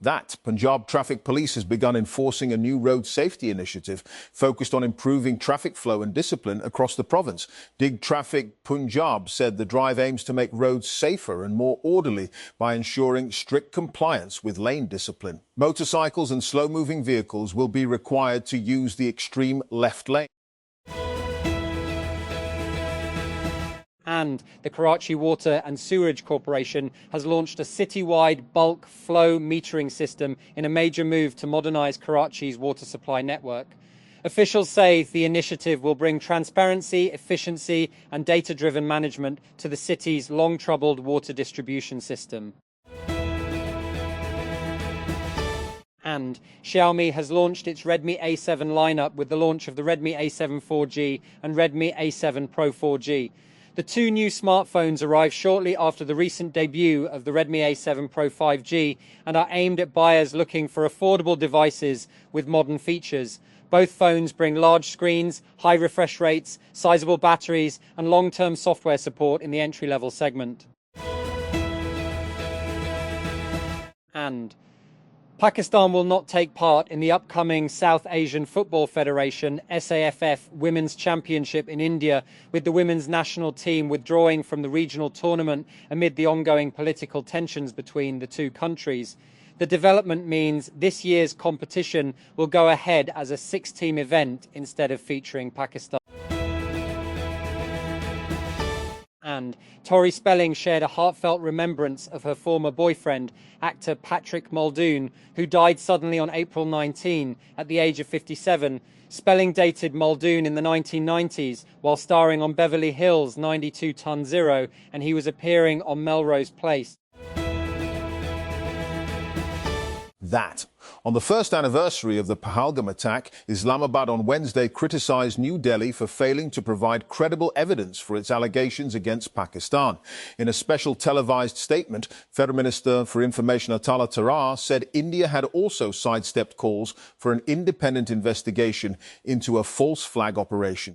That Punjab Traffic Police has begun enforcing a new road safety initiative focused on improving traffic flow and discipline across the province. Dig Traffic Punjab said the drive aims to make roads safer and more orderly by ensuring strict compliance with lane discipline. Motorcycles and slow-moving vehicles will be required to use the extreme left lane. And the Karachi Water and Sewerage Corporation has launched a citywide bulk flow metering system in a major move to modernise Karachi's water supply network. Officials say the initiative will bring transparency, efficiency and data-driven management to the city's long-troubled water distribution system. And Xiaomi has launched its Redmi A7 lineup with the launch of the Redmi A7 4G and Redmi A7 Pro 4G. The two new smartphones arrived shortly after the recent debut of the Redmi A7 Pro 5G and are aimed at buyers looking for affordable devices with modern features. Both phones bring large screens, high refresh rates, sizable batteries and long-term software support in the entry-level segment. And Pakistan will not take part in the upcoming South Asian Football Federation SAFF Women's Championship in India, with the women's national team withdrawing from the regional tournament amid the ongoing political tensions between the two countries. The development means this year's competition will go ahead as a 6-team event instead of featuring Pakistan. And Tori Spelling shared a heartfelt remembrance of her former boyfriend, actor Patrick Muldoon, who died suddenly on April 19 at the age of 57. Spelling dated Muldoon in the 1990s while starring on Beverly Hills 92-10, and he was appearing on Melrose Place. That. On the first anniversary of the Pahalgam attack, Islamabad on Wednesday criticised New Delhi for failing to provide credible evidence for its allegations against Pakistan. In a special televised statement, Federal Minister for Information Atala Tarar said India had also sidestepped calls for an independent investigation into a false flag operation.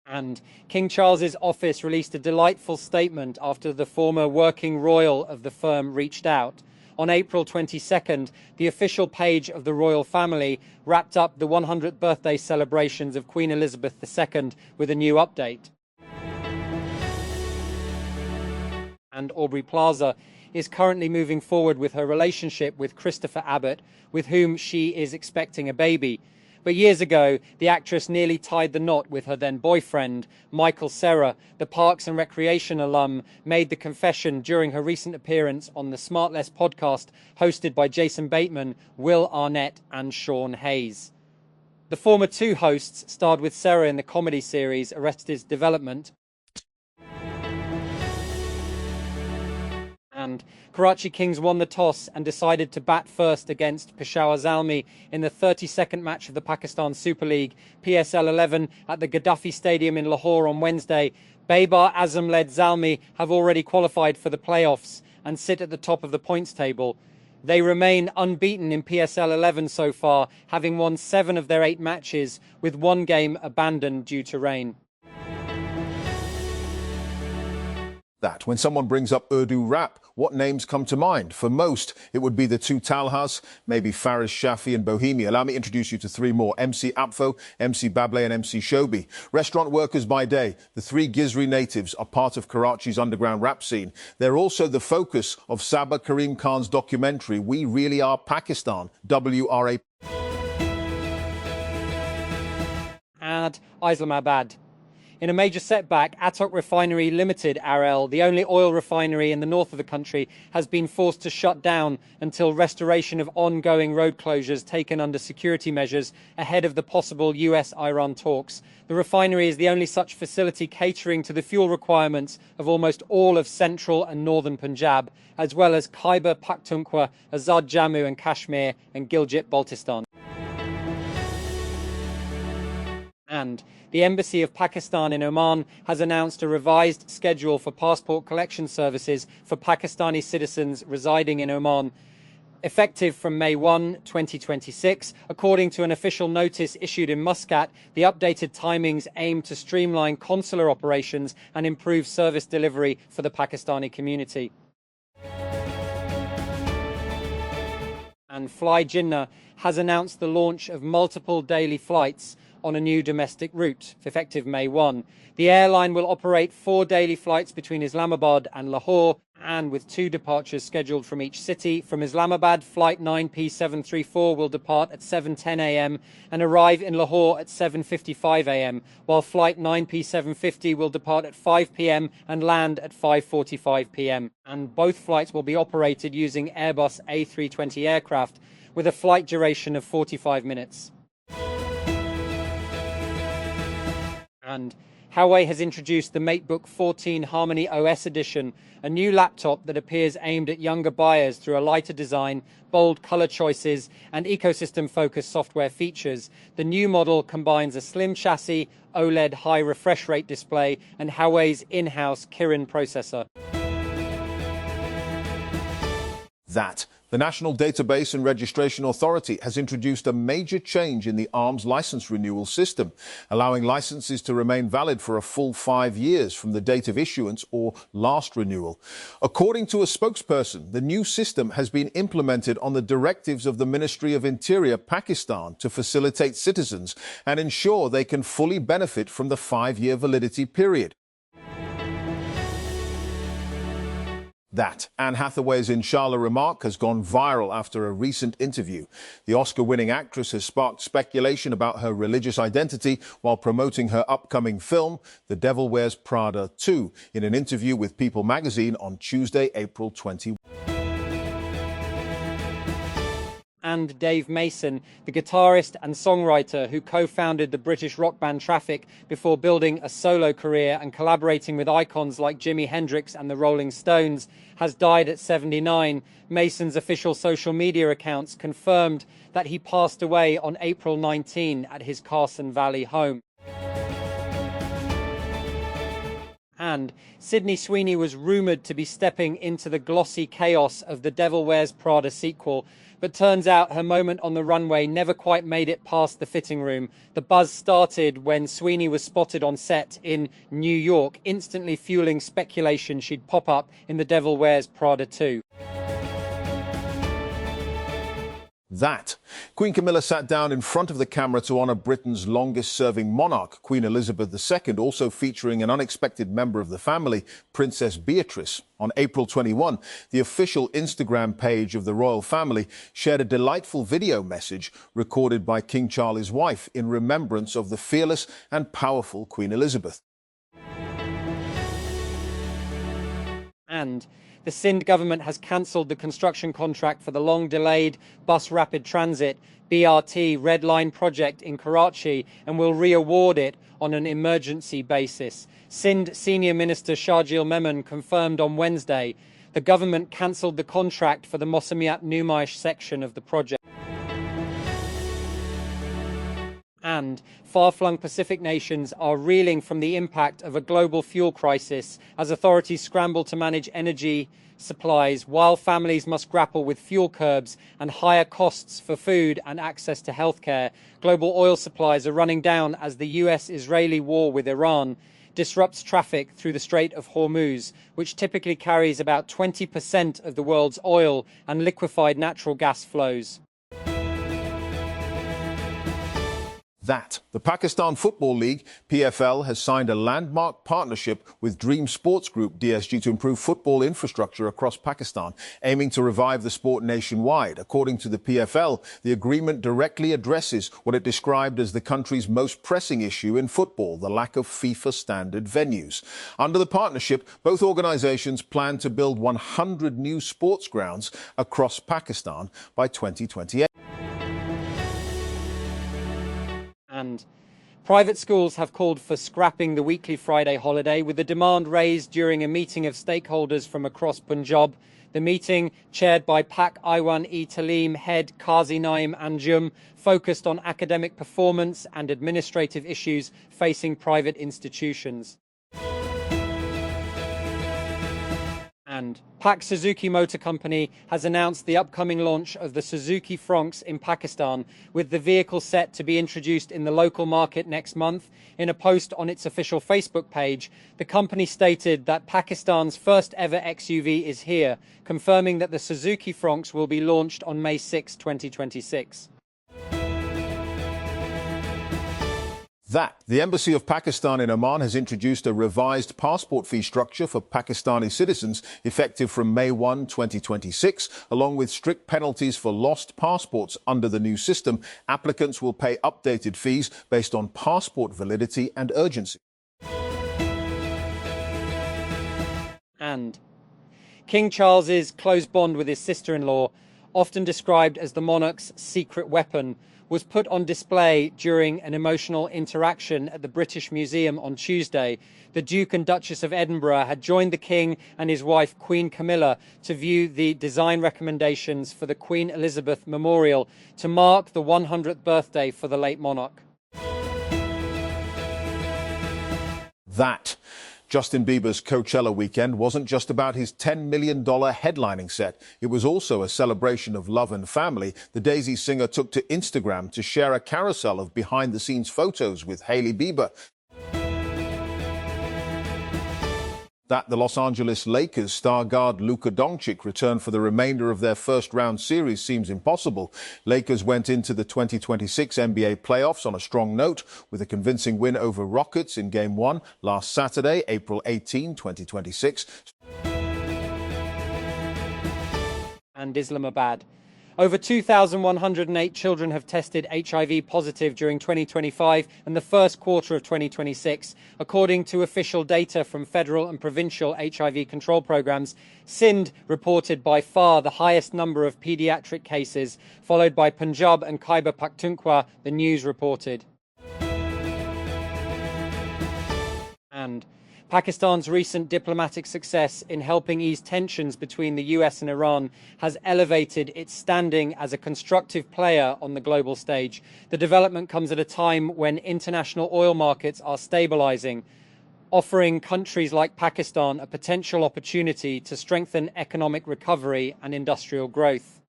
And King Charles's office released a delightful statement after the former working royal of the firm reached out. On April 22nd, the official page of the royal family wrapped up the 100th birthday celebrations of Queen Elizabeth II with a new update. And Aubrey Plaza is currently moving forward with her relationship with Christopher Abbott, with whom she is expecting a baby. But years ago, the actress nearly tied the knot with her then boyfriend. Michael Cera, the Parks and Recreation alum, made the confession during her recent appearance on the Smartless podcast hosted by Jason Bateman, Will Arnett and Sean Hayes. The former two hosts starred with Cera in the comedy series Arrested Development. And Karachi Kings won the toss and decided to bat first against Peshawar Zalmi in the 32nd match of the Pakistan Super League PSL 11 at the Gaddafi Stadium in Lahore on Wednesday. Babar Azam-led Zalmi have already qualified for the playoffs and sit at the top of the points table. They remain unbeaten in PSL 11 so far, having won 7 of their 8 matches, with 1 game abandoned due to rain. That. When someone brings up Urdu rap, what names come to mind? For most, it would be the two Talhas, maybe Faris Shafi and Bohemia. Allow me to introduce you to 3 more: MC Apfo, MC Bable and MC Shobi. Restaurant workers by day, the 3 Gizri natives are part of Karachi's underground rap scene. They're also the focus of Sabah Karim Khan's documentary, We Really Are Pakistan, WRA. And Islamabad. In a major setback, Attock Refinery Limited, RL, the only oil refinery in the north of the country, has been forced to shut down until restoration of ongoing road closures taken under security measures ahead of the possible US-Iran talks. The refinery is the only such facility catering to the fuel requirements of almost all of central and northern Punjab, as well as Khyber Pakhtunkhwa, Azad Jammu and Kashmir, and Gilgit-Baltistan. And the Embassy of Pakistan in Oman has announced a revised schedule for passport collection services for Pakistani citizens residing in Oman, effective from May 1, 2026. According to an official notice issued in Muscat, the updated timings aim to streamline consular operations and improve service delivery for the Pakistani community. And Fly Jinnah has announced the launch of multiple daily flights on a new domestic route, effective May 1. The airline will operate 4 daily flights between Islamabad and Lahore, and with 2 departures scheduled from each city. From Islamabad, flight 9P734 will depart at 7:10 a.m. and arrive in Lahore at 7:55 a.m., while flight 9P750 will depart at 5 p.m. and land at 5:45 p.m. And both flights will be operated using Airbus A320 aircraft with a flight duration of 45 minutes. And Huawei has introduced the MateBook 14 Harmony OS Edition, a new laptop that appears aimed at younger buyers through a lighter design, bold color choices, and ecosystem-focused software features. The new model combines a slim chassis, OLED high refresh rate display, and Huawei's in-house Kirin processor. The National Database and Registration Authority has introduced a major change in the arms license renewal system, allowing licenses to remain valid for a full 5 years from the date of issuance or last renewal. According to a spokesperson, the new system has been implemented on the directives of the Ministry of Interior, Pakistan, to facilitate citizens and ensure they can fully benefit from the 5-year validity period. Anne Hathaway's Inshallah remark has gone viral after a recent interview. The Oscar-winning actress has sparked speculation about her religious identity while promoting her upcoming film, The Devil Wears Prada 2, in an interview with People magazine on Tuesday, April 21. And Dave Mason, the guitarist and songwriter who co-founded the British rock band Traffic before building a solo career and collaborating with icons like Jimi Hendrix and the Rolling Stones, has died at 79. Mason's official social media accounts confirmed that he passed away on April 19 at his Carson Valley home. And Sydney Sweeney was rumoured to be stepping into the glossy chaos of The Devil Wears Prada sequel, but turns out her moment on the runway never quite made it past the fitting room. The buzz started when Sweeney was spotted on set in New York, instantly fueling speculation she'd pop up in The Devil Wears Prada 2. Queen Camilla sat down in front of the camera to honour Britain's longest-serving monarch, Queen Elizabeth II, also featuring an unexpected member of the family, Princess Beatrice. On April 21, the official Instagram page of the royal family shared a delightful video message recorded by King Charles' wife in remembrance of the fearless and powerful Queen Elizabeth. And the Sindh government has cancelled the construction contract for the long-delayed Bus Rapid Transit BRT Red Line project in Karachi and will re-award it on an emergency basis. Sindh Senior Minister Sharjeel Memon confirmed on Wednesday the government cancelled the contract for the Mosamiat Numaish section of the project. And far-flung Pacific nations are reeling from the impact of a global fuel crisis as authorities scramble to manage energy supplies while families must grapple with fuel curbs and higher costs for food and access to healthcare. Global oil supplies are running down as the US-Israeli war with Iran disrupts traffic through the Strait of Hormuz, which typically carries about 20% of the world's oil and liquefied natural gas flows. The Pakistan Football League, PFL, has signed a landmark partnership with Dream Sports Group, DSG, to improve football infrastructure across Pakistan, aiming to revive the sport nationwide. According to the PFL, the agreement directly addresses what it described as the country's most pressing issue in football, the lack of FIFA standard venues. Under the partnership, both organizations plan to build 100 new sports grounds across Pakistan by 2028. And private schools have called for scrapping the weekly Friday holiday, with the demand raised during a meeting of stakeholders from across Punjab. The meeting, chaired by Pak Iwan-e-Talim head Qazi Naim Anjum, focused on academic performance and administrative issues facing private institutions. And Pak Suzuki Motor Company has announced the upcoming launch of the Suzuki Fronx in Pakistan, with the vehicle set to be introduced in the local market next month. In a post on its official Facebook page, the company stated that Pakistan's first ever XUV is here, confirming that the Suzuki Fronx will be launched on May 6, 2026. The Embassy of Pakistan in Oman has introduced a revised passport fee structure for Pakistani citizens effective from May 1, 2026, along with strict penalties for lost passports. Under the new system, applicants will pay updated fees based on passport validity and urgency. And King Charles's close bond with his sister-in-law, often described as the monarch's secret weapon, was put on display during an emotional interaction at the British Museum on Tuesday. The Duke and Duchess of Edinburgh had joined the King and his wife Queen Camilla to view the design recommendations for the Queen Elizabeth Memorial to mark the 100th birthday for the late monarch. Justin Bieber's Coachella weekend wasn't just about his $10 million headlining set. It was also a celebration of love and family. The Daisy singer took to Instagram to share a carousel of behind-the-scenes photos with Hailey Bieber. The Los Angeles Lakers star guard Luka Doncic returned for the remainder of their first-round series seems impossible. Lakers went into the 2026 NBA playoffs on a strong note with a convincing win over Rockets in Game 1 last Saturday, April 18, 2026. And Islamabad. Over 2,108 children have tested HIV positive during 2025 and the first quarter of 2026. According to official data from federal and provincial HIV control programs, Sindh reported by far the highest number of pediatric cases, followed by Punjab and Khyber Pakhtunkhwa, the news reported. And Pakistan's recent diplomatic success in helping ease tensions between the US and Iran has elevated its standing as a constructive player on the global stage. The development comes at a time when international oil markets are stabilizing, offering countries like Pakistan a potential opportunity to strengthen economic recovery and industrial growth.